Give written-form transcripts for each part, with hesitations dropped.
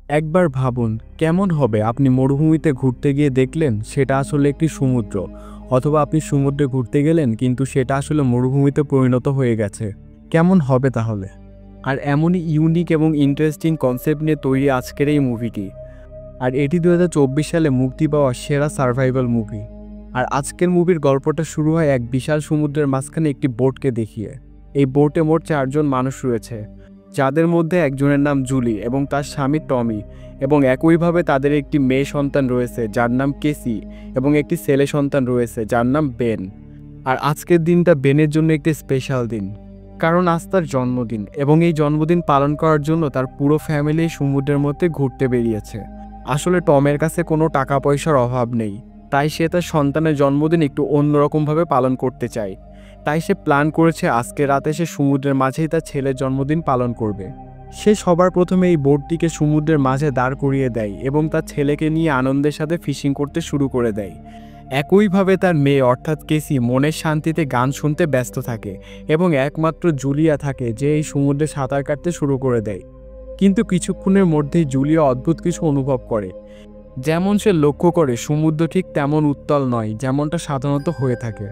একবার ভাবুন কেমন হবে আপনি মরুভূমিতে ঘুরতে গিয়ে দেখলেন সেটা আসলে একটি সমুদ্র, অথবা আপনি সমুদ্রে ঘুরতে গেলেন কিন্তু সেটা আসলে মরুভূমিতে পরিণত হয়ে গেছে। কেমন হবে তাহলে? আর এমনই ইউনিক এবং ইন্টারেস্টিং কনসেপ্ট নিয়ে তৈরি আজকের এই মুভিটি। আর এটি 2024 সালে মুক্তি পাওয়া সেরা সার্ভাইভাল মুভি। আর আজকের মুভির গল্পটা শুরু হয় এক বিশাল সমুদ্রের মাঝখানে একটি বোটকে দেখিয়ে। এই বোটে মোট 4জন মানুষ রয়েছে, যাদের মধ্যে একজনের নাম জুলি এবং তার স্বামী টমি, এবং একইভাবে তাদের একটি মেয়ে সন্তান রয়েছে যার নাম কেসি, এবং একটি ছেলে সন্তান রয়েছে যার নাম বেন। আর আজকের দিনটা বেনের জন্য একটি স্পেশাল দিন, কারণ আজ তার জন্মদিন, এবং এই জন্মদিন পালন করার জন্য তার পুরো ফ্যামিলি সমুদ্রের মধ্যে ঘুরতে বেরিয়েছে। আসলে টমের কাছে কোনো টাকা পয়সার অভাব নেই, তাই সে তার সন্তানের জন্মদিন একটু অন্যরকমভাবে পালন করতে চায়। তাই সে প্ল্যান করেছে আজকে রাতে সে সমুদ্রের মাঝেই তার ছেলের জন্মদিন পালন করবে। সে সবার প্রথমে এই বোটটিকে সমুদ্রের মাঝে দাঁড় করিয়ে দেয় এবং তার ছেলেকে নিয়ে আনন্দের সাথে ফিশিং করতে শুরু করে দেয়। একইভাবে তার মেয়ে অর্থাৎ কেসি মনের শান্তিতে গান শুনতে ব্যস্ত থাকে, এবং একমাত্র জুলিয়া থাকে যে এই সমুদ্রে সাঁতার কাটতে শুরু করে দেয়। কিন্তু কিছুক্ষণের মধ্যেই জুলিয়া অদ্ভুত কিছু অনুভব করে। যেমন সে লক্ষ্য করে সমুদ্র ঠিক তেমন উত্তাল নয় যেমনটা সাধারণত হয়ে থাকে।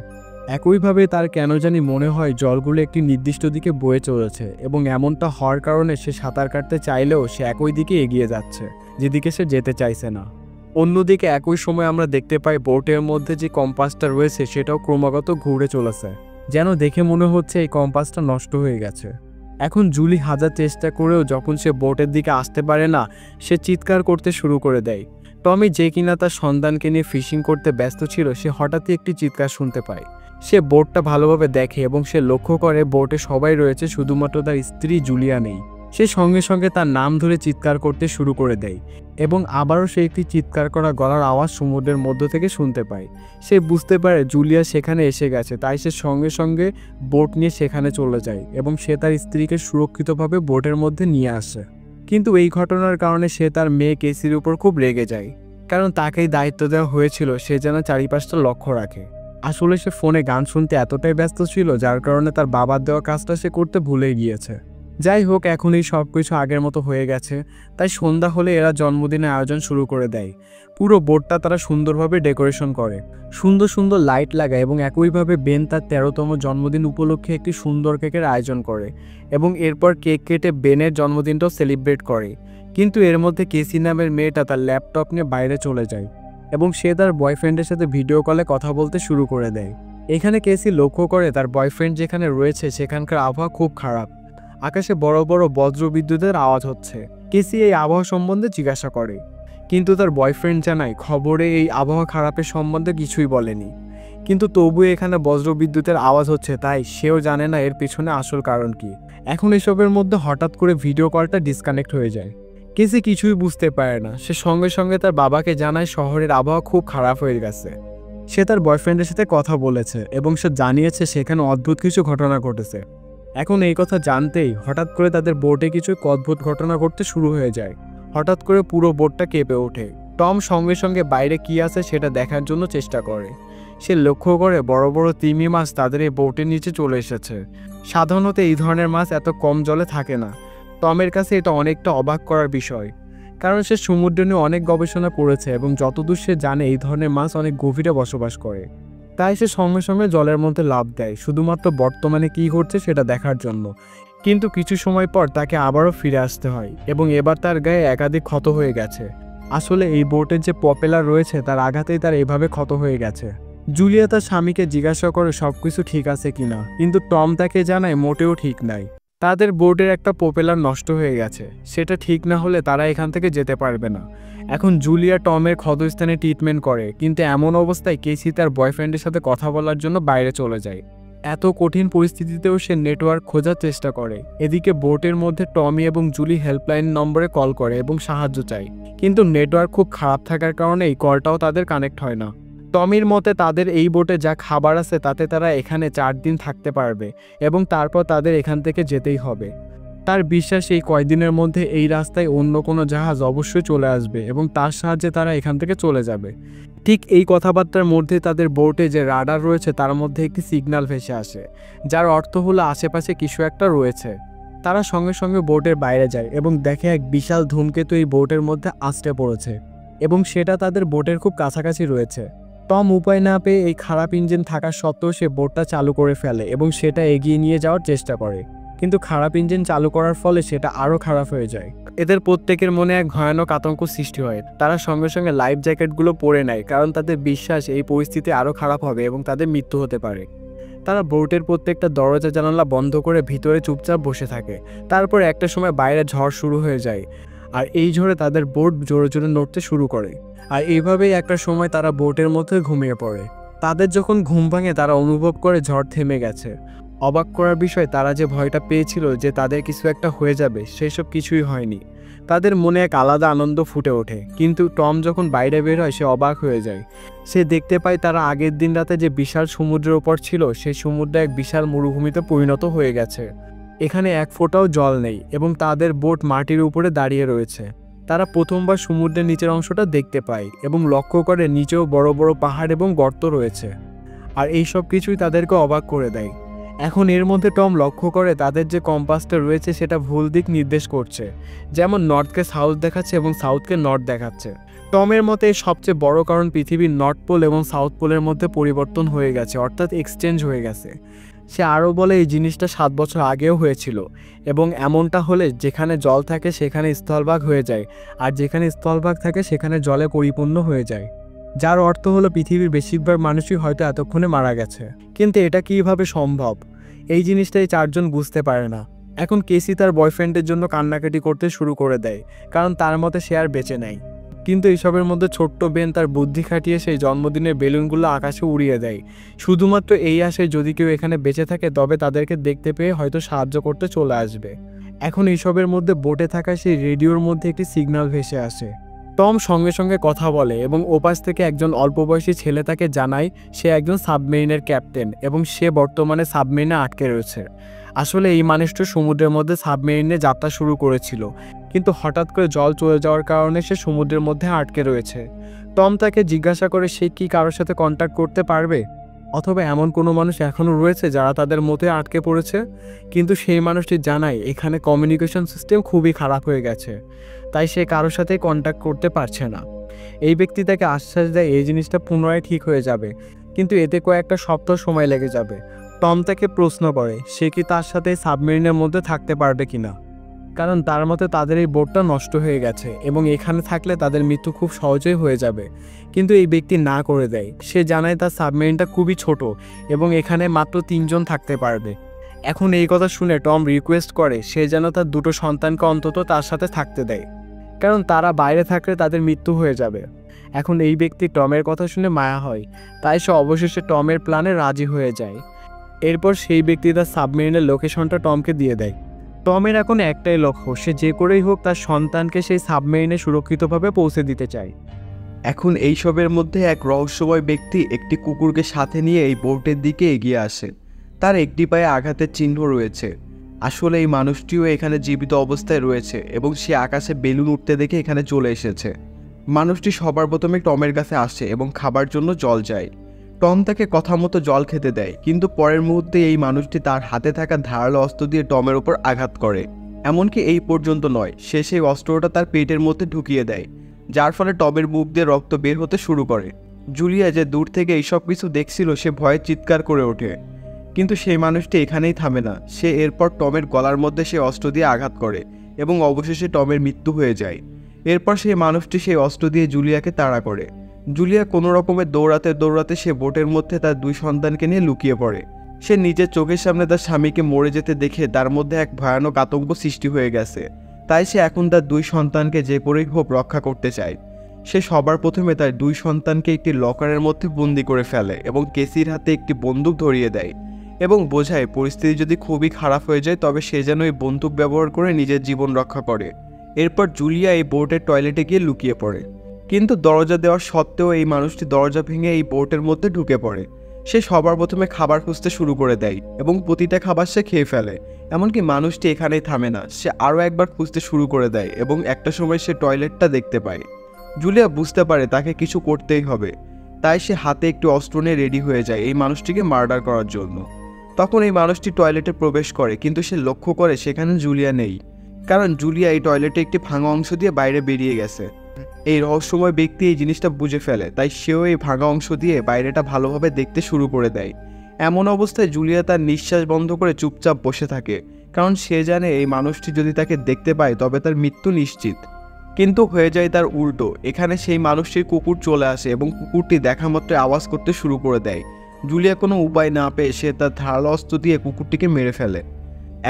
একইভাবে তার কেন জানি মনে হয় জলগুলো একটি নির্দিষ্ট দিকে বয়ে চলেছে, এবং এমনটা হওয়ার কারণে সে সাঁতার কাটতে চাইলেও সে একই দিকে এগিয়ে যাচ্ছে যেদিকে সে যেতে চাইছে না। অন্যদিকে একই সময় আমরা দেখতে পাই বোটের মধ্যে যে কম্পাসটা রয়েছে সেটাও ক্রমাগত ঘুরে চলেছে, যেন দেখে মনে হচ্ছে এই কম্পাসটা নষ্ট হয়ে গেছে। এখন জুলি হাজার চেষ্টা করেও যখন সে বোটের দিকে আসতে পারে না, সে চিৎকার করতে শুরু করে দেয়। টমি, যে কিনা তার সন্তানকে নিয়ে ফিশিং করতে ব্যস্ত ছিল, সে হঠাৎই একটি চিৎকার শুনতে পায়। সে বোটটা ভালোভাবে দেখে এবং সে লক্ষ্য করে বোটে সবাই রয়েছে, শুধুমাত্র তার স্ত্রী জুলিয়া নেই। সে সঙ্গে সঙ্গে তার নাম ধরে চিৎকার করতে শুরু করে দেয়, এবং আবারও সে একটি চিৎকার করা গলার আওয়াজ সমুদ্রের মধ্য থেকে শুনতে পায়। সে বুঝতে পারে জুলিয়া সেখানে এসে গেছে, তাই সে সঙ্গে সঙ্গে বোট নিয়ে সেখানে চলে যায় এবং সে তার স্ত্রীকে সুরক্ষিতভাবে বোটের মধ্যে নিয়ে আসে। কিন্তু এই ঘটনার কারণে সে তার মেয়ে কেসির উপর খুব রেগে যায়, কারণ তাকেই দায়িত্ব দেওয়া হয়েছিল সে যেন চারিপাশটা লক্ষ্য রাখে। আসলে সে ফোনে গান শুনতে এতটাই ব্যস্ত ছিল যার কারণে তার বাবার দেওয়া কাজটা সে করতে ভুলে গিয়েছে। যাই হোক, এখন এই সব কিছু আগের মতো হয়ে গেছে, তাই সন্ধ্যা হলে এরা জন্মদিনের আয়োজন শুরু করে দেয়। পুরো বোর্ডটা তারা সুন্দরভাবে ডেকোরেশন করে, সুন্দর সুন্দর লাইট লাগায়, এবং একইভাবে বেন তার 13তম জন্মদিন উপলক্ষে একটি সুন্দর কেকের আয়োজন করে, এবং এরপর কেক কেটে বেনের জন্মদিনটাও সেলিব্রেট করে। কিন্তু এর মধ্যে কেসি নামের মেয়েটা তার ল্যাপটপ নিয়ে বাইরে চলে যায়, এবং সে তার বয়ফ্রেন্ডের সাথে ভিডিও কলে কথা বলতে শুরু করে দেয়। এখানে কেসি লক্ষ্য করে তার বয়ফ্রেন্ড যেখানে রয়েছে সেখানকার আবহাওয়া খুব খারাপ, আকাশে বড় বড় বজ্রবিদ্যুতের আওয়াজ হচ্ছে। কেসি এই আবহাওয়া সম্বন্ধে জিজ্ঞাসা করে, কিন্তু তার বয়ফ্রেন্ড জানায় খবরে এই আবহাওয়া খারাপের সম্বন্ধে কিছুই বলেনি। কিন্তু তবুও এখানে বজ্রবিদ্যুতের আওয়াজ হচ্ছে, তাই সেও জানে না এর পিছনে আসল কারণ কি। এখন এসবের মধ্যে হঠাৎ করে ভিডিও কলটা ডিসকানেক্ট হয়ে যায়। কেসি কিছুই বুঝতে পারে না, সে সঙ্গে সঙ্গে তার বাবাকে জানায় শহরের আবহাওয়া খুব খারাপ হয়ে গেছে। সে তার বয়ফ্রেন্ডের সাথে কথা বলেছে এবং সে জানিয়েছে সেখানে অদ্ভুত কিছু ঘটনা ঘটেছে। এখন এই কথা জানতেই হঠাৎ করে তাদের বোটে কিছু অদ্ভুত ঘটনা ঘটতে শুরু হয়ে যায়। হঠাৎ করে পুরো বোটটা কেঁপে ওঠে। টম সঙ্গে সঙ্গে বাইরে কি আছে সেটা দেখার জন্য চেষ্টা করে। সে লক্ষ্য করে বড় বড় তিমি মাছ তাদের এই বোটের নিচে চলে এসেছে। সাধারণত এই ধরনের মাছ এত কম জলে থাকে না। টমের কাছে এটা অনেকটা অবাক করার বিষয়, কারণ সে সমুদ্র নিয়ে অনেক গবেষণা করেছে এবং যতদূর সে জানে এই ধরনের মাছ অনেক গভীরে বসবাস করে। তাই সে সঙ্গে সঙ্গে জলের মধ্যে লাফ দেয়, শুধুমাত্র বর্তমানে কী ঘটছে সেটা দেখার জন্য। কিন্তু কিছু সময় পর তাকে আবারও ফিরে আসতে হয়, এবং এবার তার গায়ে একাধিক ক্ষত হয়ে গেছে। আসলে এই বোটের যে প্রপেলার রয়েছে তার আঘাতেই তার এভাবে ক্ষত হয়ে গেছে। জুলিয়া তার স্বামীকে জিজ্ঞাসা করে সবকিছু ঠিক আছে কিনা, কিন্তু টম তাকে জানায় মোটেও ঠিক নাই। তাদের বোর্ডের একটা প্রপেলার নষ্ট হয়ে গেছে, সেটা ঠিক না হলে তারা এখান থেকে যেতে পারবে না। এখন জুলিয়া টমের ক্ষতস্থানে ট্রিটমেন্ট করে, কিন্তু এমন অবস্থায় কেসি তার বয়ফ্রেন্ডের সাথে কথা বলার জন্য বাইরে চলে যায়। এত কঠিন পরিস্থিতিতেও সে নেটওয়ার্ক খোঁজার চেষ্টা করে। এদিকে বোটের মধ্যে টমি এবং জুলি হেল্পলাইন নম্বরে কল করে এবং সাহায্য চায়, কিন্তু নেটওয়ার্ক খুব খারাপ থাকার কারণে এই কলটাও তাদের কানেক্ট হয় না। টমির মতে তাদের এই বোটে যা খাবার আছে তাতে তারা এখানে 4 দিন থাকতে পারবে, এবং তারপর তাদের এখান থেকে যেতেই হবে। তার বিশ্বাস এই কয়দিনের মধ্যে এই রাস্তায় অন্য কোনো জাহাজ অবশ্যই চলে আসবে এবং তার সাহায্যে তারা এখান থেকে চলে যাবে। ঠিক এই কথাবার্তার মধ্যে তাদের বোটে যে রাডার রয়েছে তার মধ্যে একটি সিগন্যাল ভেসে আসে, যার অর্থ হলো আশেপাশে কিছু একটা রয়েছে। তারা সঙ্গে সঙ্গে বোটের বাইরে যায় এবং দেখে এক বিশাল ধূমকেতু এই বোটের মধ্যে আছড়ে পড়েছে এবং সেটা তাদের বোটের খুব কাছাকাছি রয়েছে। টম উপায় না পেয়ে এই খারাপ ইঞ্জিন থাকা সত্ত্বেও সে বোটটা চালু করে ফেলে এবং সেটা এগিয়ে নিয়ে যাওয়ার চেষ্টা করে, কিন্তু খারাপ ইঞ্জিন চালু করার ফলে সেটা আরও খারাপ হয়ে যায়। এদের প্রত্যেকের মনে এক ভয়ানক আতঙ্ক সৃষ্টি হয়। তারা সঙ্গে সঙ্গে লাইফ জ্যাকেটগুলো পরে নেয়, কারণ তাদের বিশ্বাস এই পরিস্থিতি আরও খারাপ হবে এবং তাদের মৃত্যু হতে পারে। তারা বোটের প্রত্যেকটা দরজা জানালা বন্ধ করে ভিতরে চুপচাপ বসে থাকে। তারপর একটা সময় বাইরে ঝড় শুরু হয়ে যায়, আর এই ঝড়ে তাদের বোট জোরে জোরে নড়তে শুরু করে। আর এইভাবেই একটা সময় তারা বোটের মধ্যে ঘুমিয়ে পড়ে। তাদের যখন ঘুম ভাঙে তারা অনুভব করে ঝড় থেমে গেছে। অবাক করার বিষয়, তারা যে ভয়টা পেয়েছিল যে তাদের কিছু একটা হয়ে যাবে, সেসব কিছুই হয়নি। তাদের মনে এক আলাদা আনন্দ ফুটে ওঠে। কিন্তু টম যখন বাইরে বের হয় সে অবাক হয়ে যায়। সে দেখতে পায় তারা আগের দিন রাতে যে বিশাল সমুদ্রের ওপর ছিল সেই সমুদ্র এক বিশাল মরুভূমিতে পরিণত হয়ে গেছে। এখানে এক ফোঁটাও জল নেই এবং তাদের বোট মাটির উপরে দাঁড়িয়ে রয়েছে। তারা প্রথমবার সমুদ্রের নিচের অংশটা দেখতে পায় এবং লক্ষ্য করে নিচেও বড় বড় পাহাড় এবং গর্ত রয়েছে। আর এই সব কিছুই তাদেরকে অবাক করে দেয়। এখন এর মধ্যে টম লক্ষ্য করে তাদের যে কম্পাসটা রয়েছে সেটা ভুল দিক নির্দেশ করছে। যেমন নর্থকে সাউথ দেখাচ্ছে এবং সাউথকে নর্থ দেখাচ্ছে। টমের মতে সবচেয়ে বড় কারণ পৃথিবীর নর্থ পোল এবং সাউথ পোলের মধ্যে পরিবর্তন হয়ে গেছে, অর্থাৎ এক্সচেঞ্জ হয়ে গেছে। সে আরও বলে এই জিনিসটা 7 বছর আগেও হয়েছিল এবং এমনটা হলে যেখানে জল থাকে সেখানে স্থলভাগ হয়ে যায়, আর যেখানে স্থলভাগ থাকে সেখানে জলে পরিপূর্ণ হয়ে যায়। যার অর্থ হলো পৃথিবীর বেশিরভাগ মানুষই হয়তো এতক্ষণে মারা গেছে। কিন্তু এটা কিভাবে সম্ভব? এই জিনিসটাই 4 জন বুঝতে পারে না। এখন কেসি তার বয়ফ্রেন্ডের জন্য কান্নাকাটি করতে শুরু করে দেয়, কারণ তার মতে সে আর বেঁচে নাই। কিন্তু এইসবের মধ্যে ছোট্ট বেন তার বুদ্ধি খাটিয়ে সেই জন্মদিনের বেলুনগুলো আকাশে উড়িয়ে দেয়, শুধুমাত্র এই আশায় যদি কেউ এখানে বেঁচে থাকে তবে তাদেরকে দেখতে পেয়ে হয়তো সাহায্য করতে চলে আসবে। এখন এইসবের মধ্যে বোটে থাকা সেই রেডিওর মধ্যে একটি সিগন্যাল ভেসে আসে। টম সঙ্গে সঙ্গে কথা বলে এবং ওপাশ থেকে একজন অল্প বয়সী ছেলে তাকে জানায় সে একজন সাবমেরিনের ক্যাপ্টেন এবং সে বর্তমানে সাবমেরিনে আটকে রয়েছে। আসলে এই মানুষটা সমুদ্রের মধ্যে সাবমেরিনে যাত্রা শুরু করেছিল, কিন্তু হঠাৎ করে জল চলে যাওয়ার কারণে সে সমুদ্রের মধ্যে আটকে রয়েছে। টম তাকে জিজ্ঞাসা করে সে কি কারোর সাথে কন্ট্যাক্ট করতে পারবে, অথবা এমন কোনো মানুষ এখনও রয়েছে যারা তাদের মধ্যে আটকে পড়েছে। কিন্তু সেই মানুষটি জানায় এখানে কমিউনিকেশন সিস্টেম খুবই খারাপ হয়ে গেছে, তাই সে কারোর সাথে কন্ট্যাক্ট করতে পারছে না। এই ব্যক্তি তাকে আশ্বাস দেয় এই জিনিসটা পুনরায় ঠিক হয়ে যাবে, কিন্তু এতে কয়েকটা সপ্তাহ সময় লেগে যাবে। টম তাকে প্রশ্ন করে সে কি তার সাথে সাবমেরিনের মধ্যে থাকতে পারবে কিনা, কারণ তার মতে তাদের এই বোটটা নষ্ট হয়ে গেছে এবং এখানে থাকলে তাদের মৃত্যু খুব সহজেই হয়ে যাবে। কিন্তু এই ব্যক্তি না করে দেয়। সে জানায় তার সাবমেরিনটা খুবই ছোট এবং এখানে মাত্র 3 জন থাকতে পারবে। এখন এই কথা শুনে টম রিকোয়েস্ট করে সে যেন তার 2টো সন্তানকে অন্তত তার সাথে থাকতে দেয়, কারণ তারা বাইরে থাকলে তাদের মৃত্যু হয়ে যাবে। এখন এই ব্যক্তি টমের কথা শুনে মায়া হয়, তাই সে অবশেষে টমের প্ল্যানে রাজি হয়ে যায়। এরপর সেই ব্যক্তি তার সাবমেরিনের লোকেশনটা টমকে দিয়ে দেয়। টমের এখন একটাই লক্ষ্য, সে যে করেই হোক তার সন্তানকে সেই সাবমেরিনে সুরক্ষিতভাবে পৌঁছে দিতে চায়। এখন এইসবের মধ্যে এক রহস্যময় ব্যক্তি একটি কুকুরকে সাথে নিয়ে এই বোটের দিকে এগিয়ে আসে। তার একটি পায়ে আঘাতের চিহ্ন রয়েছে। আসলে এই মানুষটিও এখানে জীবিত অবস্থায় রয়েছে এবং সে আকাশে বেলুন উঠতে দেখে এখানে চলে এসেছে। মানুষটি সবার প্রথমে টমের কাছে আসে এবং খাবার জন্য জল চায়। টম তাকে কথা মতো জল খেতে দেয়, কিন্তু পরের মুহূর্তে এই মানুষটি তার হাতে থাকা ধারালো অস্ত্র দিয়ে টমের ওপর আঘাত করে। এমনকি এই পর্যন্ত নয়, সে সেই অস্ত্রটা তার পেটের মধ্যে ঢুকিয়ে দেয়, যার ফলে টমের মুখ দিয়ে রক্ত বের হতে শুরু করে। জুলিয়া যে দূর থেকে এইসব কিছু দেখছিল সে ভয়ে চিৎকার করে ওঠে, কিন্তু সেই মানুষটি এখানেই থামে না। সে এরপর টমের গলার মধ্যে সেই অস্ত্র দিয়ে আঘাত করে এবং অবশেষে টমের মৃত্যু হয়ে যায়। এরপর সেই মানুষটি সেই অস্ত্র দিয়ে জুলিয়াকে তাড়া করে। জুলিয়া কোনো রকমের দৌড়াতে দৌড়াতে সে বোটের মধ্যে তার 2 সন্তানকে নিয়ে লুকিয়ে পড়ে। সে নিজের চোখের সামনে তার স্বামীকে মরে যেতে দেখে তার মধ্যে এক ভয়ানক আতঙ্ক সৃষ্টি হয়ে গেছে, তাই সে এখন তার 2 সন্তানকে যে করেই হোক রক্ষা করতে চায়। সে সবার প্রথমে তার 2 সন্তানকে একটি লকারের মধ্যে বন্দি করে ফেলে এবং কেসির হাতে একটি বন্দুক ধরিয়ে দেয় এবং বোঝায় পরিস্থিতি যদি খুবই খারাপ হয়ে যায় তবে সে যেন এই বন্দুক ব্যবহার করে নিজের জীবন রক্ষা করে। এরপর জুলিয়া এই বোটের টয়লেটে গিয়ে লুকিয়ে পড়ে, কিন্তু দরজা দেওয়া সত্ত্বেও এই মানুষটি দরজা ভেঙে এই বোটের মধ্যে ঢুকে পড়ে। সে সবার প্রথমে খাবার খুঁজতে শুরু করে দেয় এবং প্রতিটা খাবার সে খেয়ে ফেলে। এমনকি মানুষটি এখানেই থামে না, সে আরও একবার খুঁজতে শুরু করে দেয় এবং একটা সময় সে টয়লেটটা দেখতে পায়। জুলিয়া বুঝতে পারে তাকে কিছু করতেই হবে, তাই সে হাতে একটি অস্ত্র নিয়ে রেডি হয়ে যায় এই মানুষটিকে মার্ডার করার জন্য। তখন এই মানুষটি টয়লেটে প্রবেশ করে, কিন্তু সে লক্ষ্য করে সেখানে জুলিয়া নেই, কারণ জুলিয়া এই টয়লেটে একটি ভাঙা অংশ দিয়ে বাইরে বেরিয়ে গেছে। এই রহস্যময় ব্যক্তি এই জিনিসটা বুঝে ফেলে, তাই সেও এই ভাঙা অংশ দিয়ে বাইরেটা ভালোভাবে দেখতে শুরু করে দেয়। এমন অবস্থায় জুলিয়া তার নিঃশ্বাস বন্ধ করে চুপচাপ বসে থাকে, কারণ সে জানে এই মানুষটি যদি তাকে দেখতে পায় তবে তার মৃত্যু নিশ্চিত। কিন্তু হয়ে যায় তার উল্টো। এখানে সেই মানুষটির কুকুর চলে আসে এবং কুকুরটি দেখা মাত্র আওয়াজ করতে শুরু করে দেয়। জুলিয়া কোনো উপায় না পেয়ে সে তার ধারালো অস্ত্র দিয়ে কুকুরটিকে মেরে ফেলে।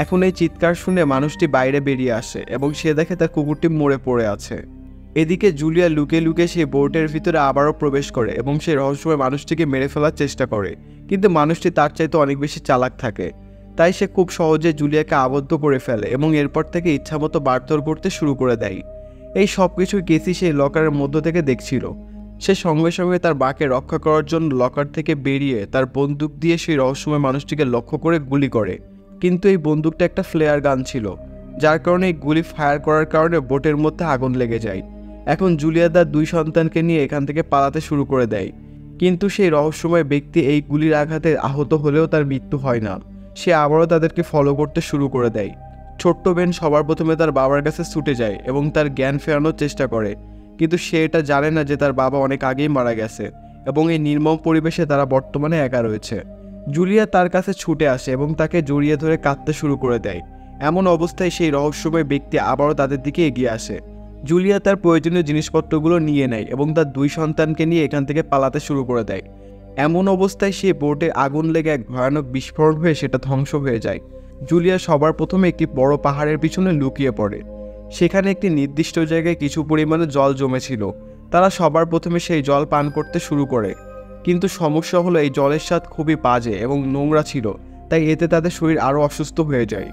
এখন এই চিৎকার শুনে মানুষটি বাইরে বেরিয়ে আসে এবং সে দেখে তার কুকুরটি মরে পড়ে আছে। এদিকে জুলিয়া লুকিয়ে লুকিয়ে সেই বোর্ডের ভিতরে আবারও প্রবেশ করে এবং সেই রহস্যময় মানুষটিকে মেরে ফেলার চেষ্টা করে, কিন্তু মানুষটি তার চাইতে অনেক বেশি চালাক থাকে। তাই সে খুব সহজে জুলিয়াকে আবদ্ধ করে ফেলে এবং এরপর থেকে ইচ্ছামতো মারধর করতে শুরু করে দেয়। এই সব কিছুই কেসি সেই লকারের মধ্য থেকে দেখছিল। সে সঙ্গে সঙ্গে তার মাকে রক্ষা করার জন্য লকার থেকে বেরিয়ে তার বন্দুক দিয়ে সেই রহস্যময় মানুষটিকে লক্ষ্য করে গুলি করে, কিন্তু এই বন্দুকটা একটা ফ্লেয়ার গান ছিল, যার কারণে এই গুলি ফায়ার করার কারণে বোটের মধ্যে আগুন লেগে যায়। এখন জুলিয়া তার 2 সন্তানকে নিয়ে এখান থেকে পালাতে শুরু করে দেয়, কিন্তু সেই রহস্যময় ব্যক্তি এই গুলির আঘাতে আহত হলেও তার মৃত্যু হয় না। সে আবারও তাদেরকে ফলো করতে শুরু করে দেয়। ছোট্ট বেন সবার প্রথমে তার বাবার কাছে ছুটে যায় এবং তার জ্ঞান ফেরানোর চেষ্টা করে, কিন্তু সে এটা জানে না যে তার বাবা অনেক আগেই মারা গেছে এবং এই নির্মম পরিবেশে তারা বর্তমানে একা রয়েছে। জুলিয়া তার কাছে ছুটে আসে এবং তাকে জড়িয়ে ধরে কাঁদতে শুরু করে দেয়। এমন অবস্থায় সেই রহস্যময় ব্যক্তি আবারও তাদের দিকে এগিয়ে আসে। জুলিয়া তার প্রয়োজনীয় জিনিসপত্রগুলো নিয়ে নেয় এবং তার 2 সন্তানকে নিয়ে এখান থেকে পালাতে শুরু করে দেয়। এমন অবস্থায় সেই বোটে আগুন লেগে এক ভয়ানক বিস্ফোরণ হয়ে সেটা ধ্বংস হয়ে যায়। জুলিয়া সবার প্রথমে একটি বড় পাহাড়ের পিছনে লুকিয়ে পড়ে। সেখানে একটি নির্দিষ্ট জায়গায় কিছু পরিমাণে জল জমেছিল। তারা সবার প্রথমে সেই জল পান করতে শুরু করে, কিন্তু সমস্যা হলো এই জলের স্বাদ খুবই বাজে এবং নোংরা ছিল, তাই এতে তাদের শরীর আরও অসুস্থ হয়ে যায়।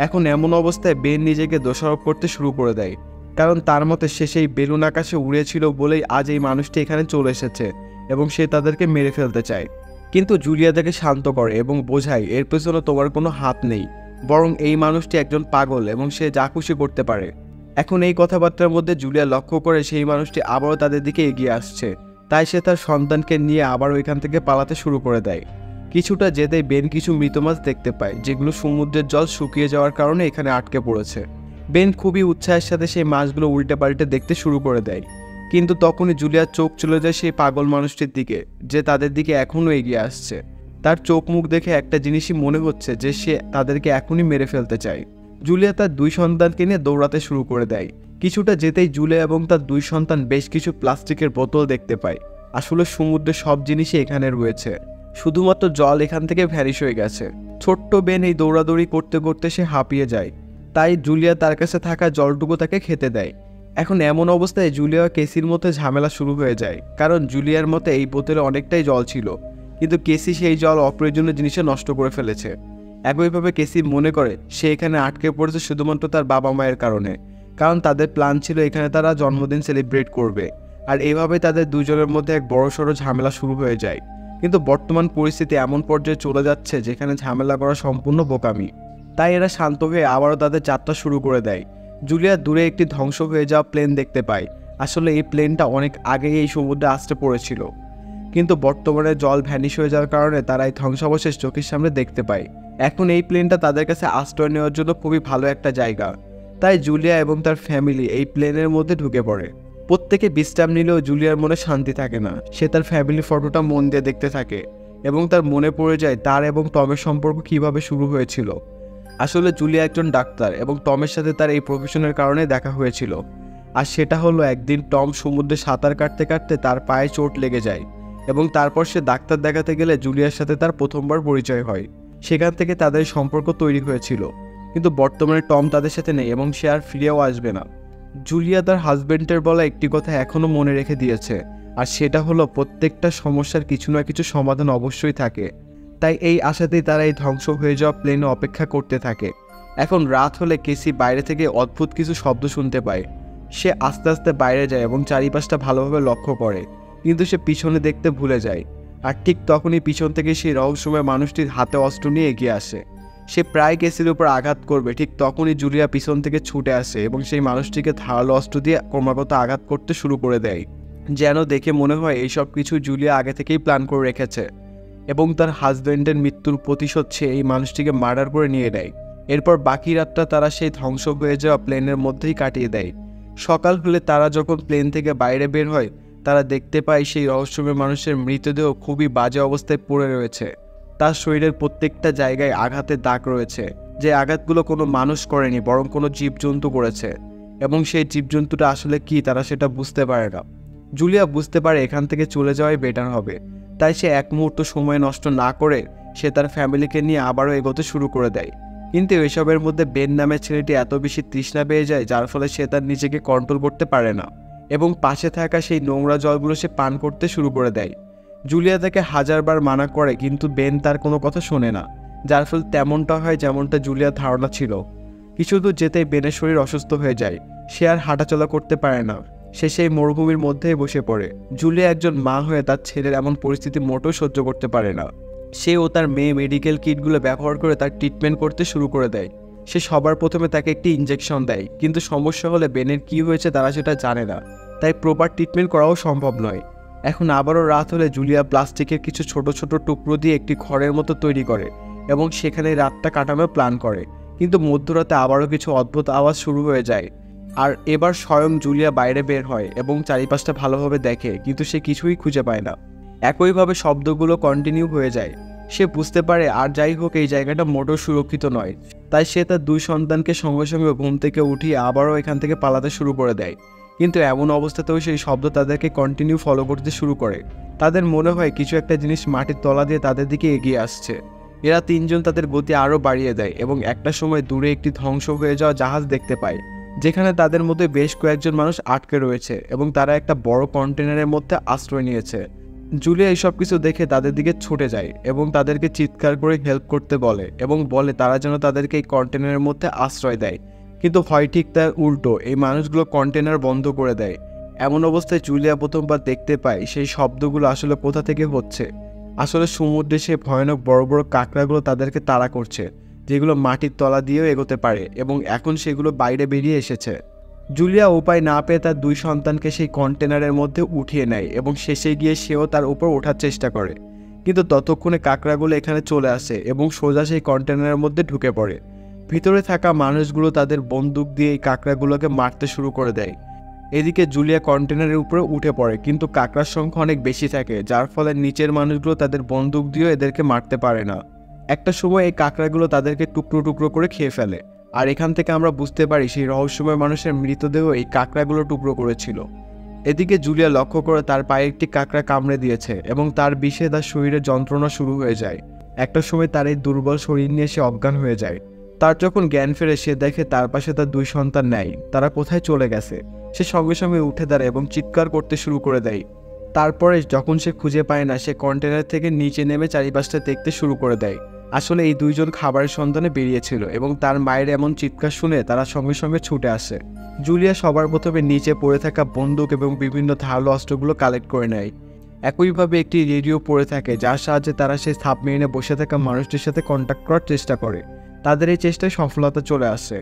এখন এমন অবস্থায় বেন নিজেকে দোষারোপ করতে শুরু করে দেয়, কারণ তার মতে সে সেই বেলুন আকাশে উড়েছিল বলেই আজ এই মানুষটি এখানে চলে এসেছে এবং সে তাদেরকে মেরে ফেলতে চায়। কিন্তু জুলিয়া তাকে শান্ত করে এবং বোঝায় এর পেছনে তোমার কোনো হাত নেই, বরং এই মানুষটি একজন পাগল এবং সে যা খুশি করতে পারে। এখন এই কথাবার্তার মধ্যে জুলিয়া লক্ষ্য করে সেই মানুষটি আবারও তাদের দিকে এগিয়ে আসছে, তাই সে তার সন্তানকে নিয়ে আবার ওইখান থেকে পালাতে শুরু করে দেয়। কিছুটা যেতেই বেন কিছু মৃত মাছ দেখতে পায়, যেগুলো সমুদ্রের জল শুকিয়ে যাওয়ার কারণে এখানে আটকে পড়েছে। বেন খুবই উৎসাহের সাথে সেই মাছগুলো উল্টে পাল্টে দেখতে শুরু করে দেয়, কিন্তু তখনই জুলিয়ার চোখ চলে যায় সেই পাগল মানুষটির দিকে, যে তাদের দিকে এখনও এগিয়ে আসছে। তার চোখ মুখ দেখে একটা জিনিসই মনে হচ্ছে যে সে তাদেরকে এখনই মেরে ফেলতে চায়। জুলিয়া তার 2 সন্তানকে নিয়ে দৌড়াতে শুরু করে দেয়। কিছুটা যেতেই জুলিয়া এবং তার 2 সন্তান বেশ কিছু প্লাস্টিকের বোতল দেখতে পায়। আসলে সমুদ্রের সব জিনিসই এখানে রয়েছে, শুধুমাত্র জল এখান থেকে ভ্যানিশ হয়ে গেছে। ছোট্ট বেন এই দৌড়াদৌড়ি করতে করতে সে হাঁপিয়ে যায়, তাই জুলিয়া তার কাছে থাকা জলটুকু তাকে খেতে দেয়। এখন এমন অবস্থায় জুলিয়া ও কেসির মধ্যে ঝামেলা শুরু হয়ে যায়, কারণ জুলিয়ার মতে এই বোতলে অনেকটাই জল ছিল, কিন্তু কেসি সেই জল অপ্রয়োজনীয় জিনিসে নষ্ট করে ফেলেছে। একইভাবে কেসি মনে করে সে এখানে আটকে পড়েছে শুধুমাত্র তার বাবা মায়ের কারণে, কারণ তাদের প্ল্যান ছিল এখানে তারা জন্মদিন সেলিব্রেট করবে, আর এইভাবে তাদের দুজনের মধ্যে এক বড়সড় ঝামেলা শুরু হয়ে যায়। কিন্তু বর্তমান পরিস্থিতি এমন পর্যায়ে চলে যাচ্ছে যেখানে ঝামেলা করা সম্পূর্ণ বোকামি, তাই এরা শান্ত হয়ে আবারও তাদের যাত্রা শুরু করে দেয়। জুলিয়া দূরে একটি ধ্বংস হয়ে যাওয়া প্লেন দেখতে পায়। আসলে এই প্লেনটা অনেক আগেই এই সমুদ্রে আসতে পড়েছিল, কিন্তু বর্তমানে জল ভ্যানিশ হয়ে যাওয়ার কারণে তারা এই ধ্বংসাবশেষ চোখের সামনে দেখতে পায়। এখন এই প্লেনটা তাদের কাছে আশ্রয় নেওয়ার জন্য খুবই ভালো একটা জায়গা, তাই জুলিয়া এবং তার ফ্যামিলি এই প্লেনের মধ্যে ঢুকে পড়ে। প্রত্যেকে বিশ্রাম নিলেও জুলিয়ার মনে শান্তি থাকে না। সে তার ফ্যামিলি ফটোটা মন দিয়ে দেখতে থাকে এবং তার মনে পড়ে যায় তার এবং টমের সম্পর্ক কিভাবে শুরু হয়েছিল। আসলে জুলিয়া একজন ডাক্তার এবং টমের সাথে তার এই প্রফেশনের কারণে দেখা হয়েছিল, আর সেটা হলো একদিন টম সমুদ্রে সাঁতার কাটতে কাটতে তার পায়ে চোট লেগে যায় এবং তারপর সে ডাক্তার দেখাতে গেলে জুলিয়ার সাথে তার প্রথমবার পরিচয় হয়। সেখান থেকে তাদের সম্পর্ক তৈরি হয়েছিল, কিন্তু বর্তমানে টম তাদের সাথে নেই এবং সে আর ফিরেও আসবে না। জুলিয়া তার হাজবেন্ডের বলা একটি কথা এখনও মনে রেখে দিয়েছে, আর সেটা হলো প্রত্যেকটা সমস্যার কিছু না কিছু সমাধান অবশ্যই থাকে। তাই এই আশাতেই তারা এই ধ্বংস হয়ে যাওয়া প্লেনে অপেক্ষা করতে থাকে। এখন রাত হলে কেসি বাইরে থেকে অদ্ভুত কিছু শব্দ শুনতে পায়। সে আস্তে আস্তে বাইরে যায় এবং চারিপাশটা ভালোভাবে লক্ষ্য করে, কিন্তু সে পিছনে দেখতে ভুলে যায়। আর ঠিক তখনই পিছন থেকে সেই রহস্যময় মানুষটির হাতে অস্ত্র নিয়ে এগিয়ে আসে। সে প্রায় কেসির উপর আঘাত করবে, ঠিক তখনই জুলিয়া পিছন থেকে ছুটে আসে এবং সেই মানুষটিকে ধারালো অস্ত্র দিয়ে ক্রমাগত আঘাত করতে শুরু করে দেয়, যেন দেখে মনে হয় এইসব কিছু জুলিয়া আগে থেকেই প্ল্যান করে রেখেছে। এবং তার হাজব্যান্ডের মৃত্যুর প্রতিশোধ সে এই মানুষটিকে মার্ডার করে নিয়ে নেয়। এরপর বাকি রাতটা তারা সেই ধ্বংস হয়ে যাওয়া প্লেনের মধ্যেই কাটিয়ে দেয়। সকাল হলে তারা যখন প্লেন থেকে বাইরে বের হয়, তারা দেখতে পায় সেই রহস্যময় মানুষের মৃতদেহ খুবই বাজে অবস্থায় পড়ে রয়েছে। তার শরীরের প্রত্যেকটা জায়গায় আঘাতের দাগ রয়েছে, যে আঘাতগুলো কোনো মানুষ করেনি বরং কোনো জীবজন্তু করেছে, এবং সেই জীবজন্তুটা আসলে কি তারা সেটা বুঝতে পারে না। জুলিয়া বুঝতে পারে এখান থেকে চলে যাওয়াই বেটার হবে, তাই সে এক মুহূর্ত সময় নষ্ট না করে সে তার ফ্যামিলিকে নিয়ে আবারও এগোতে শুরু করে দেয়। কিন্তু এসবের মধ্যে বেন নামের ছেলেটি এত বেশি তৃষ্ণা পেয়ে যায় যার ফলে সে তার নিজেকে কন্ট্রোল করতে পারে না এবং পাশে থাকা সেই নোংরা জলগুলো সে পান করতে শুরু করে দেয়। জুলিয়া তাকে হাজারবার মানা করে কিন্তু বেন তার কোনো কথা শোনে না, যার ফলে তেমনটা হয় যেমনটা জুলিয়ার ধারণা ছিল। কিছু দূর যেতেই বেনের শরীর অসুস্থ হয়ে যায়, সে আর হাঁটাচলা করতে পারে না, সে সেই মরুভূমির মধ্যেই বসে পড়ে। জুলিয়া একজন মা হয়ে তার ছেলের এমন পরিস্থিতি মোটেও সহ্য করতে পারে না। সে ও তার মেয়ে মেডিকেল কিটগুলো ব্যবহার করে তার ট্রিটমেন্ট করতে শুরু করে দেয়। সে সবার প্রথমে তাকে একটি ইঞ্জেকশন দেয়, কিন্তু সমস্যা হলে বেনের কি হয়েছে তারা সেটা জানে না, তাই প্রপার ট্রিটমেন্ট করাও সম্ভব নয়। এখন আবারও রাত হলে জুলিয়া প্লাস্টিকের কিছু ছোট ছোট টুকরো দিয়ে একটি ঘরের মতো তৈরি করে এবং সেখানে রাতটা কাটানোর প্ল্যান করে। কিন্তু মধ্যরাতে আবারও কিছু অদ্ভুত আওয়াজ শুরু হয়ে যায়, আর এবার স্বয়ং জুলিয়া বাইরে বের হয় এবং চারিপাশটা ভালোভাবে দেখে, কিন্তু সে কিছুই খুঁজে পায় না। একইভাবে শব্দগুলো কন্টিনিউ হয়ে যায়। সে বুঝতে পারে আর যাই হোক এই জায়গাটা মোটেও সুরক্ষিত নয়, তাই সে তার দুই সন্তানকে সঙ্গে সঙ্গে ঘুম থেকে উঠিয়ে আবারও এখান থেকে পালাতে শুরু করে দেয়। কিন্তু এমন অবস্থাতেও সেই শব্দ তাদেরকে কন্টিনিউ ফলো করতে শুরু করে। তাদের মনে হয় কিছু একটা জিনিস মাটির তলা দিয়ে তাদের দিকে এগিয়ে আসছে। এরা তিনজন তাদের গতি আরও বাড়িয়ে দেয় এবং একটা সময় দূরে একটি ধ্বংস হয়ে যাওয়া জাহাজ দেখতে পায়, যেখানে তাদের মধ্যে বেশ কয়েকজন মানুষ আটকে রয়েছে এবং তারা একটা বড় কন্টেনারের মধ্যে আশ্রয় নিয়েছে। জুলিয়া এইসব কিছু দেখে তাদের দিকে ছুটে যায় এবং তাদেরকে চিৎকার করে হেল্প করতে বলে এবং বলে তারা যেন তাদেরকে এই কন্টেনারের মধ্যে আশ্রয় দেয়। কিন্তু হয় ঠিক তার উল্টো, এই মানুষগুলো কন্টেনার বন্ধ করে দেয়। এমন অবস্থায় জুলিয়া প্রথমবার দেখতে পায় সেই শব্দগুলো আসলে কোথা থেকে হচ্ছে। আসলে সমুদ্রে সেই ভয়ানক বড় বড় কাঁকড়াগুলো তাদেরকে তাড়া করছে, যেগুলো মাটির তলা দিয়েও এগোতে পারে এবং এখন সেগুলো বাইরে বেরিয়ে এসেছে। জুলিয়া উপায় না পেয়ে তার দুই সন্তানকে সেই কন্টেনারের মধ্যে উঠিয়ে নেয় এবং শেষে গিয়ে সেও তার উপর ওঠার চেষ্টা করে, কিন্তু ততক্ষণে কাঁকড়াগুলো এখানে চলে আসে এবং সোজা সেই কন্টেনারের মধ্যে ঢুকে পড়ে। ভিতরে থাকা মানুষগুলো তাদের বন্দুক দিয়ে এই কাঁকড়াগুলোকে মারতে শুরু করে দেয়। এদিকে জুলিয়া কন্টেনারের উপরে উঠে পড়ে, কিন্তু কাঁকড়ার সংখ্যা অনেক বেশি থাকে, যার ফলে নিচের মানুষগুলো তাদের বন্দুক দিয়েও এদেরকে মারতে পারে না। একটা সময় এই কাঁকড়াগুলো তাদেরকে টুকরো টুকরো করে খেয়ে ফেলে, আর এখান থেকে আমরা বুঝতে পারি সেই রহস্যময় মানুষের মৃতদেহ এই কাঁকড়াগুলো টুকরো করেছিল। এদিকে জুলিয়া লক্ষ্য করে তার পায়ে একটি কাঁকড়া কামড়ে দিয়েছে এবং তার বিষে তার শরীরে যন্ত্রণা শুরু হয়ে যায়। একটা সময় তার এই দুর্বল শরীর নিয়ে সে অজ্ঞান হয়ে যায়। তার যখন জ্ঞান ফেরে সে দেখে তার পাশে তার দুই সন্তান নেই, তারা কোথায় চলে গেছে। সে সঙ্গে সঙ্গে উঠে দাঁড়ায় এবং চিৎকার করতে শুরু করে দেয়। তারপরে যখন সে খুঁজে পায় না, সে কন্টেনার থেকে নিচে নেমে চারিপাশটা দেখতে শুরু করে দেয়। আসলে এই দুইজন খাবারের সন্ধানে বেরিয়েছিল এবং তার মায়ের এমন চিৎকার শুনে তারা সঙ্গে সঙ্গে ছুটে আসে। জুলিয়া সবার প্রথমে নিচে পড়ে থাকা বন্দুক এবং বিভিন্ন ধারালো অস্ত্রগুলো কালেক্ট করে নেয়। একইভাবে একটি রেডিও পড়ে থাকে, যার সাহায্যে তারা সেই সাবমেরিনে বসে থাকা মানুষটির সাথে কন্ট্যাক্ট করার চেষ্টা করে। তাদের এই চেষ্টায় সফলতা চলে আসে।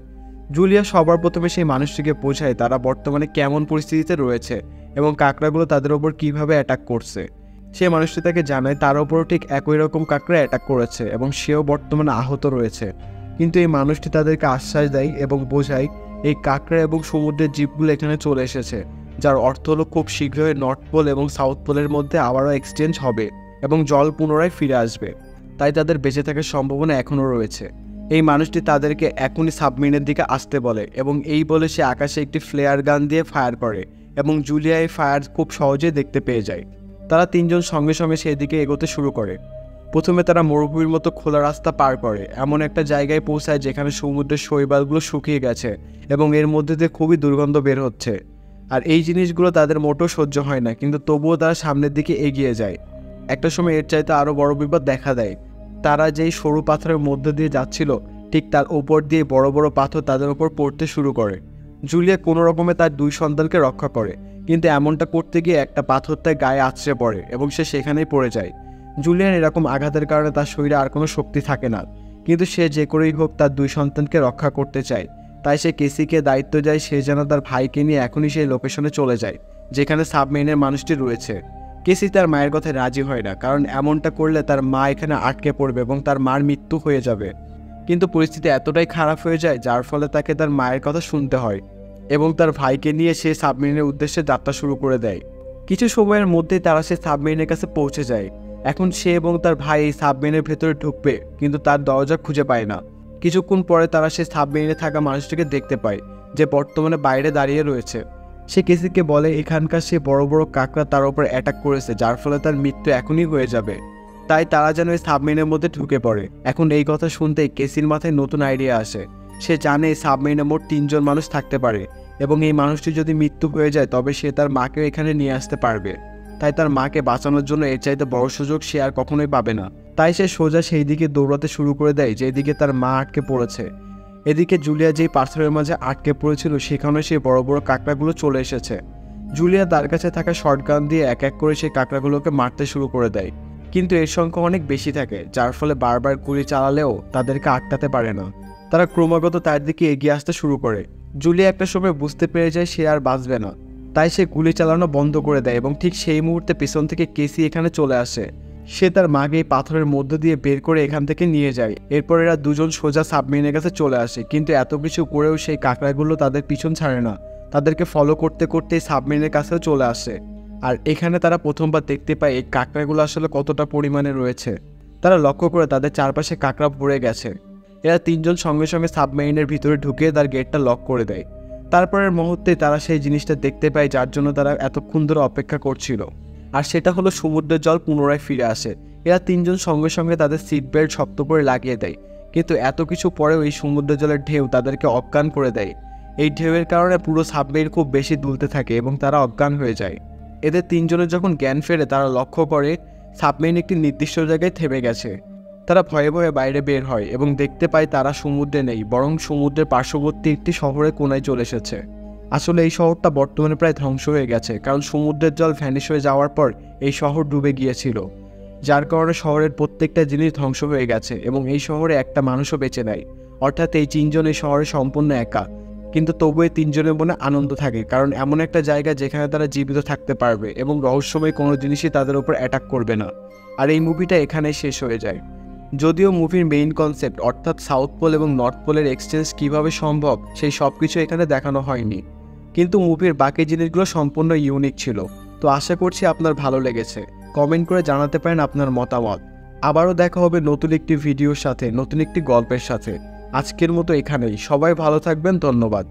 জুলিয়া সবার প্রথমে সেই মানুষটিকে বোঝায় তারা বর্তমানে কেমন পরিস্থিতিতে রয়েছে এবং কাঁকড়াগুলো তাদের ওপর কিভাবে অ্যাটাক করছে। সে মানুষটি তাকে জানায় তার ওপরও ঠিক একই রকম কাঁকড়া অ্যাটাক করেছে এবং সেও বর্তমানে আহত রয়েছে। কিন্তু এই মানুষটি তাদেরকে আশ্বাস দেয় এবং বোঝায় এই কাঁকড়া এবং সমুদ্রের জীবগুলো এখানে চলে এসেছে, যার অর্থ হলো খুব শীঘ্রই নর্থ পোল এবং সাউথ পোলের মধ্যে আবারও এক্সচেঞ্জ হবে এবং জল পুনরায় ফিরে আসবে, তাই তাদের বেঁচে থাকার সম্ভাবনা এখনও রয়েছে। এই মানুষটি তাদেরকে এখনই সাবমেরিনের দিকে আসতে বলে এবং এই বলে সে আকাশে একটি ফ্লেয়ার গান দিয়ে ফায়ার করে এবং জুলিয়া এই ফায়ার খুব সহজেই দেখতে পেয়ে যায়। তারা তিনজন সঙ্গে সঙ্গে সেদিকে এগোতে শুরু করে। প্রথমে তারা মরুভূমির মতো খোলা রাস্তা পার করে এমন একটা জায়গায় পৌঁছায় যেখানে সমুদ্রের শৈবালগুলো শুকিয়ে গেছে এবং এর মধ্যে দিয়ে খুবই দুর্গন্ধ বের হচ্ছে। আর এই জিনিসগুলো তাদের মোটেও সহ্য হয় না, কিন্তু তবুও তারা সামনের দিকে এগিয়ে যায়। একটা সময় এর চাইতে আরও বড় বিপদ দেখা দেয়। তারা যেই সরু পাথরের মধ্যে দিয়ে যাচ্ছিল, ঠিক তার ওপর দিয়ে বড় বড় পাথর তাদের ওপর পড়তে শুরু করে। জুলিয়া কোনো রকমে তার দুই সন্তানকে রক্ষা করে, কিন্তু এমনটা করতে গিয়ে একটা পাথর তার গায়ে আছড়ে পড়ে এবং সে সেখানেই পড়ে যায়। জুলিয়ান এরকম আঘাতের কারণে তার শরীরে আর কোনো শক্তি থাকে না, কিন্তু সে যে করেই হোক তার দুই সন্তানকে রক্ষা করতে চায়। তাই সে কেসিকে দায়িত্ব যায় সে যেন তার ভাইকে নিয়ে এখনই সেই লোকেশনে চলে যায় যেখানে সাবমেরিনের মানুষটি রয়েছে। কেসি তার মায়ের কথায় রাজি হয় না, কারণ এমনটা করলে তার মা এখানে আটকে পড়বে এবং তার মার মৃত্যু হয়ে যাবে। কিন্তু পরিস্থিতি এতটাই খারাপ হয়ে যায় যার ফলে তাকে তার মায়ের কথা শুনতে হয় এবং তার ভাইকে নিয়ে সে সাবমেরিনের উদ্দেশ্যে যাত্রা শুরু করে দেয়। কিছু সময়ের মধ্যেই তারা সে সাবমেরিনের কাছে পৌঁছে যায়। এখন সে এবং তার ভাই এই সাবমেরিনের ভেতরে ঢুকবে, কিন্তু তার দরজা খুঁজে পায় না। কিছুক্ষণ পরে তারা সে সাবমেরিনে থাকা মানুষটিকে দেখতে পায়, যে বর্তমানে বাইরে দাঁড়িয়ে রয়েছে। সে কেসিকে বলে এখানকার সে বড় বড় কাকড়া তার উপর অ্যাটাক করেছে, যার ফলে তার মৃত্যু এখনই হয়ে যাবে। তাই তারা যেন এই সাবমেরিনের মধ্যে ঢুকে পড়ে। এখন এই কথা শুনতেই কেসির মাথায় নতুন আইডিয়া আসে। সে জানে এই সাবমেরিনে মোট 3 জন মানুষ থাকতে পারে এবং এই মানুষটি যদি মৃত্যু হয়ে যায় তবে সে তার মাকেও এখানে নিয়ে আসতে পারবে। তাই তার মাকে বাঁচানোর জন্য এর চাইতে বড় সুযোগ সে আর কখনোই পাবে না। তাই সে সোজা সেই দিকে দৌড়াতে শুরু করে দেয় যেদিকে তার মা আটকে পড়েছে। এদিকে জুলিয়া যেই পাথরের মাঝে আটকে পড়েছিল সেখানে সেই বড় বড় কাঁকড়াগুলো চলে এসেছে। জুলিয়া তার কাছে থাকা শর্টগান দিয়ে এক এক করে সেই কাঁকড়াগুলোকে মারতে শুরু করে দেয়, কিন্তু এর সংখ্যা অনেক বেশি থাকে, যার ফলে বারবার গুলি চালালেও তাদেরকে আটকাতে পারে না। তারা ক্রমাগত তার দিকে এগিয়ে আসতে শুরু করে। জুলিয়া একটা সময় বুঝতে পেরে যায় সে আর বাঁচবে না, তাই সে গুলি চালানো বন্ধ করে দেয় এবং ঠিক সেই মুহূর্তে পেছন থেকে কেসি এখানে চলে আসে। সে তার মাকে এই পাথরের মধ্য দিয়ে বের করে এখান থেকে নিয়ে যায়। এরপর এরা দুজন সোজা সাবমেরিনের কাছে চলে আসে, কিন্তু এত কিছু করেও সেই কাঁকড়াগুলো তাদের পিছন ছাড়ে না, তাদেরকে ফলো করতে করতে সাবমেরিনের কাছেও চলে আসে। আর এখানে তারা প্রথমবার দেখতে পায় এই কাঁকড়াগুলো আসলে কতটা পরিমাণে রয়েছে। তারা লক্ষ্য করে তাদের চারপাশে কাঁকড়া ভরে গেছে। এরা 3 জন সঙ্গে সঙ্গে সাবমেরিনের ভিতরে ঢুকে তার গেটটা লক করে দেয়। তারপরের মুহূর্তে তারা সেই জিনিসটা দেখতে পায় যার জন্য তারা এতক্ষণ ধরে অপেক্ষা করছিল, আর সেটা হলো সমুদ্রের জল পুনরায় ফিরে আসে। এরা 3 জন সঙ্গে সঙ্গে তাদের সিট বেল্ট শক্ত করে লাগিয়ে দেয়, কিন্তু এত কিছু পরেও এই সমুদ্রের জলের ঢেউ তাদেরকে অজ্ঞান করে দেয়। এই ঢেউয়ের কারণে পুরো সাবমেরিন খুব বেশি দুলতে থাকে এবং তারা অজ্ঞান হয়ে যায়। এদের 3 জনের যখন জ্ঞান ফেরে তারা লক্ষ্য করে সাবমেরিন একটি নির্দিষ্ট জায়গায় থেমে গেছে। তারা ভয়ে ভয়ে বাইরে বের হয় এবং দেখতে পায় তারা সমুদ্রে নেই, বরং সমুদ্রের পার্শ্ববর্তী একটি শহরের কোনায় চলে এসেছে। আসলে এই শহরটা বর্তমানে প্রায় ধ্বংস হয়ে গেছে, কারণ সমুদ্রের জল ভ্যানিশ হয়ে যাওয়ার পর এই শহর ডুবে গিয়েছিল, যার কারণে শহরের প্রত্যেকটা জিনিস ধ্বংস হয়ে গেছে এবং এই শহরে একটা মানুষও বেঁচে নেয়। অর্থাৎ এই 3 জন এই শহরে সম্পূর্ণ একা, কিন্তু তবু এই 3 জনের মনে আনন্দ থাকে, কারণ এমন একটা জায়গা যেখানে তারা জীবিত থাকতে পারবে এবং রহস্যময় কোনো জিনিসই তাদের উপর অ্যাটাক করবে না। আর এই মুভিটা এখানেই শেষ হয়ে যায়। যদিও মুভির মেইন কনসেপ্ট অর্থাৎ সাউথ পোল এবং নর্থ পোলের এক্সচেঞ্জ কীভাবে সম্ভব সেই সব কিছু এখানে দেখানো হয়নি, কিন্তু মুভির বাকি জিনিসগুলো সম্পূর্ণ ইউনিক ছিল। তো আশা করছি আপনার ভালো লেগেছে। কমেন্ট করে জানাতে পারেন আপনার মতামত। আবারও দেখা হবে নতুন একটি ভিডিওর সাথে, নতুন একটি গল্পের সাথে। আজকের মতো এখানেই। সবাই ভালো থাকবেন। ধন্যবাদ।